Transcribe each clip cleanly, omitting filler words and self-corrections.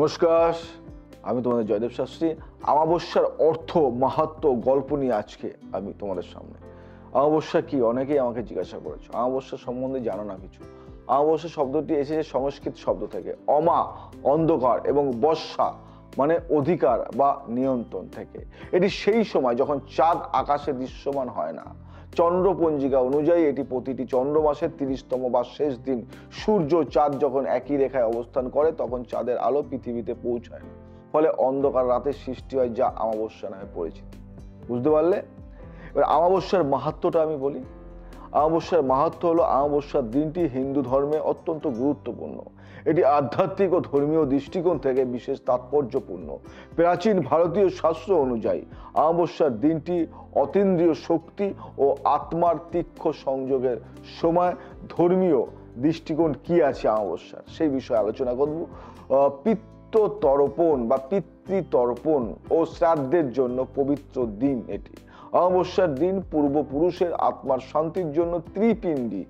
নমস্কার, আমি তোমাদের জয়দেব শাস্ত্রী। অমাবস্যার অর্থ, মাহাত্ম্য, গল্প নিয়ে আজকে আমি তোমাদের সামনে। অমাবস্যা কি, অনেকেই আমাকে জিজ্ঞাসা করেছো। অমাবস্যা সম্বন্ধে জানো না কিছু? অমাবস্যা শব্দটি এসেছে সংস্কৃত শব্দ থেকে, অমা অন্ধকার এবং বর্ষা মানে অধিকার বা নিয়ন্ত্রণ থেকে। এটি সেই সময় যখন চাঁদ আকাশে দৃশ্যমান হয় না। চন্দ্রপঞ্জিকা অনুযায়ী এটি প্রতিটি চন্দ্র মাসের 30তম বা শেষ দিন। সূর্য চাঁদ যখন একই রেখায় অবস্থান করে তখন চাঁদের আলো পৃথিবীতে পৌঁছায় না, ফলে অন্ধকার রাতের সৃষ্টি হয়, যা অমাবস্যা নামে পরিচিত। বুঝতে পারলে? এবার অমাবস্যার মাহাত্ম্যটা আমি বলি। অমাবস্যার মাহাত্ম্য হলো, অমাবস্যার দিনটি হিন্দু ধর্মে অত্যন্ত গুরুত্বপূর্ণ। এটি আধ্যাত্মিক ও ধর্মীয় দৃষ্টিকোণ থেকে বিশেষ তাৎপর্যপূর্ণ। প্রাচীন ভারতীয় শাস্ত্র অনুযায়ী অমাবস্যার দিনটি অতীন্দ্রিয় শক্তি ও আত্মার তীক্ষ্ণ সংযোগের সময়। ধর্মীয় দৃষ্টিকোণ কি আছে অমাবস্যার, সেই বিষয়ে আলোচনা করব। পিতৃতর্পণ বা পিতৃতর্পণ ও শ্রাদ্ধের জন্য পবিত্র দিন এটি। অমাবস্যার দিন পূর্বপুরুষের আত্মার শান্তির জন্য ত্রিপিণ্ডি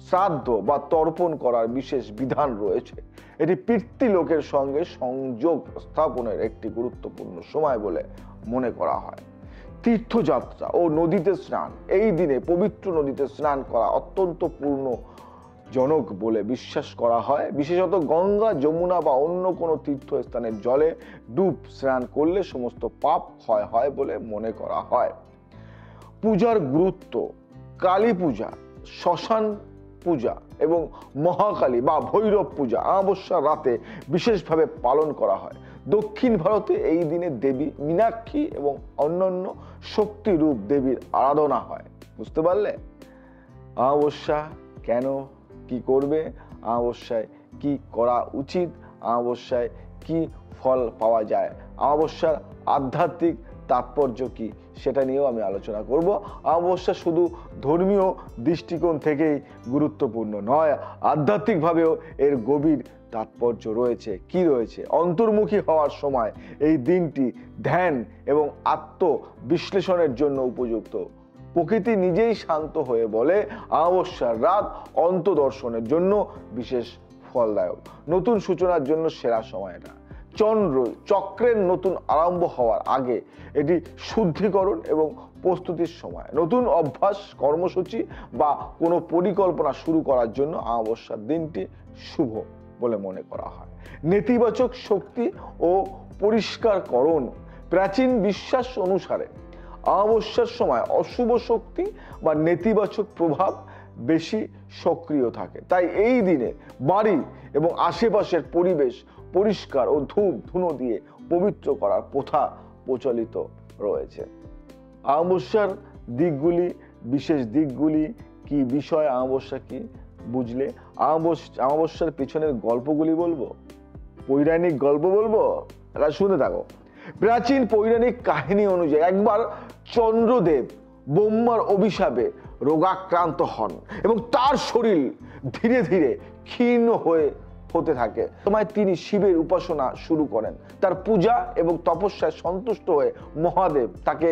শ্রাদ্ধ বা তর্পণ করার বিশেষ বিধান রয়েছে। এটি পিতৃলোকের সঙ্গে সংযোগ স্থাপনের একটি গুরুত্বপূর্ণ সময় বলে মনে করা হয়। তীর্থযাত্রা ও নদীতে স্নান, এই দিনে পবিত্র নদীতে স্নান করা অত্যন্ত পূর্ণজনক বলে বিশ্বাস করা হয়। বিশেষত গঙ্গা, যমুনা বা অন্য কোনো তীর্থস্থানের জলে ডুব স্নান করলে সমস্ত পাপ ক্ষয় হয় বলে মনে করা হয়। পূজার গুরুত্ব, কালী পূজা, শ্মশান পূজা এবং মহাকালী বা ভৈরব পূজা অমাবস্যার রাতে বিশেষভাবে পালন করা হয়। দক্ষিণ ভারতে এই দিনে দেবী মীনাক্ষী এবং অন্যান্য শক্তিরূপ দেবীর আরাধনা হয়। বুঝতে পারলে? অমাবস্যা কেন, কি করবে, অমাবস্যায় কি করা উচিত, অমাবস্যায় কি ফল পাওয়া যায়, অমাবস্যার আধ্যাত্মিক তাৎপর্য কি, সেটা নিয়েও আমি আলোচনা করব। অমাবস্যা শুধু ধর্মীয় দৃষ্টিকোণ থেকেই গুরুত্বপূর্ণ নয়, আধ্যাত্মিকভাবেও এর গভীর তাৎপর্য রয়েছে। কি রয়েছে? অন্তর্মুখী হওয়ার সময় এই দিনটি ধ্যান এবং আত্মবিশ্লেষণের জন্য উপযুক্ত। প্রকৃতি নিজেই শান্ত হয়ে বলে অমাবস্যার রাত অন্তর্দর্শনের জন্য বিশেষ ফলদায়ক। নতুন সূচনার জন্য সেরা সময় এটা। চক্রের নতুন আরম্ভ হওয়ার আগে এটি শুদ্ধিকরণ এবং প্রস্তুতির সময়। নতুন অভ্যাস, কর্মসূচি বা কোনো পরিকল্পনা শুরু করার জন্য অমাবস্যার দিনটি শুভ বলে মনে করা হয়। নেতিবাচক শক্তি ও পরিষ্কারকরণ, প্রাচীন বিশ্বাস অনুসারে অমাবস্যার সময় অশুভ শক্তি বা নেতিবাচক প্রভাব বেশি সক্রিয় থাকে। তাই এই দিনে বাড়ি এবং আশেপাশের পরিবেশ পরিষ্কার ও ধূপ ধুনো দিয়ে পবিত্র করার প্রথা প্রচলিত রয়েছে। অমাবস্যার দিকগুলি, বিশেষ দিকগুলি কি, বিষয় অমাবস্যা কি বুঝলে? অমাবস্যার পেছনের গল্পগুলি বলবো, পৌরাণিক গল্প বলবো, এটা শুনে থাকো। প্রাচীন পৌরাণিক কাহিনী অনুযায়ী একবার চন্দ্রদেব ব্রহ্মার অভিশাপে রোগাক্রান্ত হন এবং তার শরীর ধীরে ধীরে ক্ষীণ হতে থাকে। সময় তিনি শিবের উপাসনা শুরু করেন। তার পূজা এবং তপস্যায় সন্তুষ্ট হয়ে মহাদেব তাকে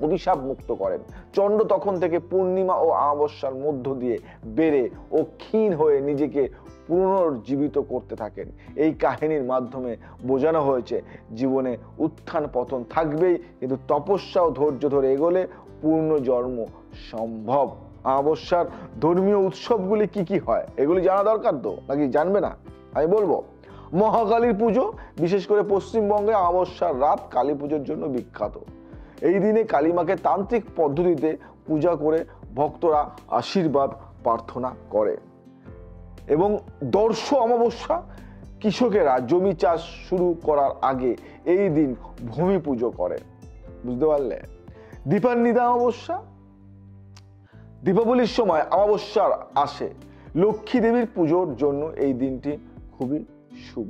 অভিশাপ মুক্ত করেন। চন্দ্র তখন থেকে পূর্ণিমা ও অমাবস্যার মধ্য দিয়ে বেড়ে ও ক্ষীণ হয়ে নিজেকে পুনর্জীবিত করতে থাকেন। এই কাহিনীর মাধ্যমে বোঝানো হয়েছে জীবনে উত্থান পতন থাকবেই, কিন্তু তপস্যা ও ধৈর্য ধরে এগোলে পূর্ণজন্ম সম্ভব। অমাবস্যার ধর্মীয় উৎসবগুলি কি কি হয় এগুলি জানা দরকার তো, নাকি জানবে না? আমি বলবো। মহাকালীর পুজো, বিশেষ করে পশ্চিমবঙ্গে অমাবস্যার রাত কালী পুজোর জন্য বিখ্যাত। এই দিনে কালীমাকে তান্ত্রিক পদ্ধতিতে পূজা করে ভক্তরা আশীর্বাদ প্রার্থনা করে। এবং দর্শ অমাবস্যা, কৃষকেরা জমি চাষ শুরু করার আগে এই দিন ভূমি পুজো করে। বুঝতে পারলে? দীপান্বিতা অমাবস্যা, দীপাবলির সময় অমাবস্যার আসে। লক্ষ্মী দেবীর পুজোর জন্য এই দিনটি খুবই শুভ।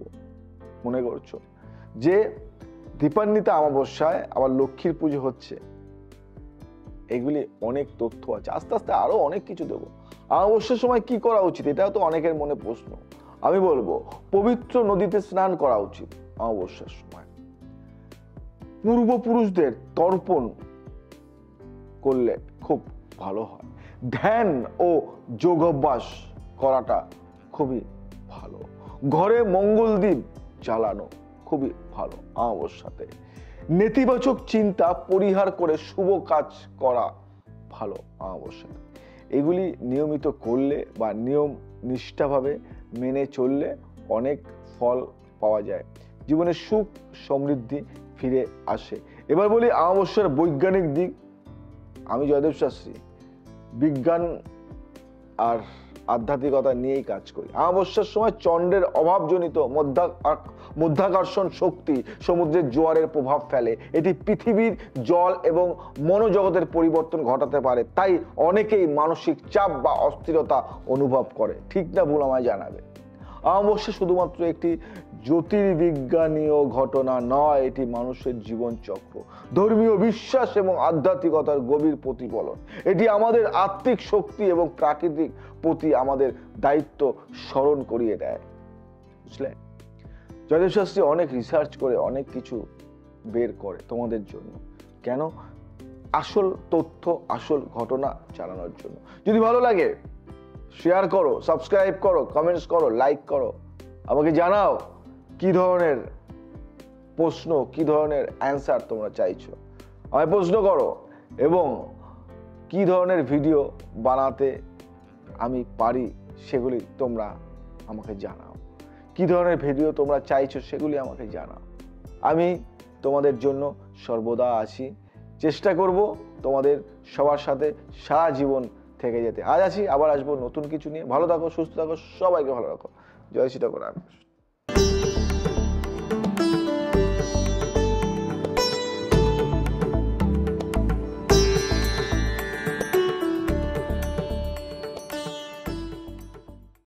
মনে করছো যে দীপান্বিতা অমাবস্যায় আবার লক্ষ্মীর পুজো হচ্ছে? এগুলি অনেক তথ্য আছে, আস্তে আস্তে আরো অনেক কিছু দেবো। অমাবস্যার সময় কি করা উচিত, এটাও তো অনেকের মনে প্রশ্ন। আমি বলবো পবিত্র নদীতে স্নান করা উচিত অমাবস্যার সময়। পূর্বপুরুষদের তর্পণ করলে খুব ভালো হয়। ধ্যান ও যোগাভ্যাস করাটা খুবই ভালো। ঘরে মঙ্গলদ্বীপ জ্বালানো খুবই ভালো অমাবস্যাতে। নেতিবাচক চিন্তা পরিহার করে শুভ কাজ করা ভালো অমাবস্যাতে। এগুলি নিয়মিত করলে বা নিয়ম নিষ্ঠাভাবে মেনে চললে অনেক ফল পাওয়া যায়, জীবনে সুখ সমৃদ্ধি ফিরে আসে। এবার বলি অমাবস্যার বৈজ্ঞানিক দিক। আমি জয়দেব শাস্ত্রী বিজ্ঞান আর আধ্যাত্মিকতা নিয়েই কাজ করি। অমাবস্যার সময় চন্দ্রের অভাবজনিত মধ্যাকর্ষণ শক্তি সমুদ্রের জোয়ারের প্রভাব ফেলে। এটি পৃথিবীর জল এবং মনোজগতের পরিবর্তন ঘটাতে পারে, তাই অনেকেই মানসিক চাপ বা অস্থিরতা অনুভব করে। ঠিক না ভুল আমায় জানাবে। অমাবস্যা শুধুমাত্র একটি জ্যোতির্বিজ্ঞানীয় ঘটনা নয়, এটি মানুষের জীবন চক্র, ধর্মীয় বিশ্বাস এবং আধ্যাত্মিকতার গভীর প্রতিফলন। এটি আমাদের আত্মিক শক্তি এবং প্রাকৃতিক প্রতি আমাদের দায়িত্ব স্মরণ করিয়ে দেয়। বুঝলে, জয়দেব শাস্ত্রী অনেক রিসার্চ করে অনেক কিছু বের করে তোমাদের জন্য। কেন? আসল তথ্য, আসল ঘটনা জানানোর জন্য। যদি ভালো লাগে শেয়ার করো, সাবস্ক্রাইব করো, কমেন্টস করো, লাইক করো। আমাকে জানাও কি ধরনের প্রশ্ন, কি ধরনের অ্যান্সার তোমরা চাইছো। আমায় প্রশ্ন করো এবং কি ধরনের ভিডিও বানাতে আমি পারি সেগুলি তোমরা আমাকে জানাও। কি ধরনের ভিডিও তোমরা চাইছো সেগুলি আমাকে জানাও। আমি তোমাদের জন্য সর্বদা আছি, চেষ্টা করব তোমাদের সবার সাথে সারা জীবন থেকে যেতে। আজ আছি, আবার আসবো নতুন কিছু নিয়ে। ভালো থাকো, সুস্থ থাকো, সবাইকে ভালো রাখো। জয় শ্রী ঠাকুর।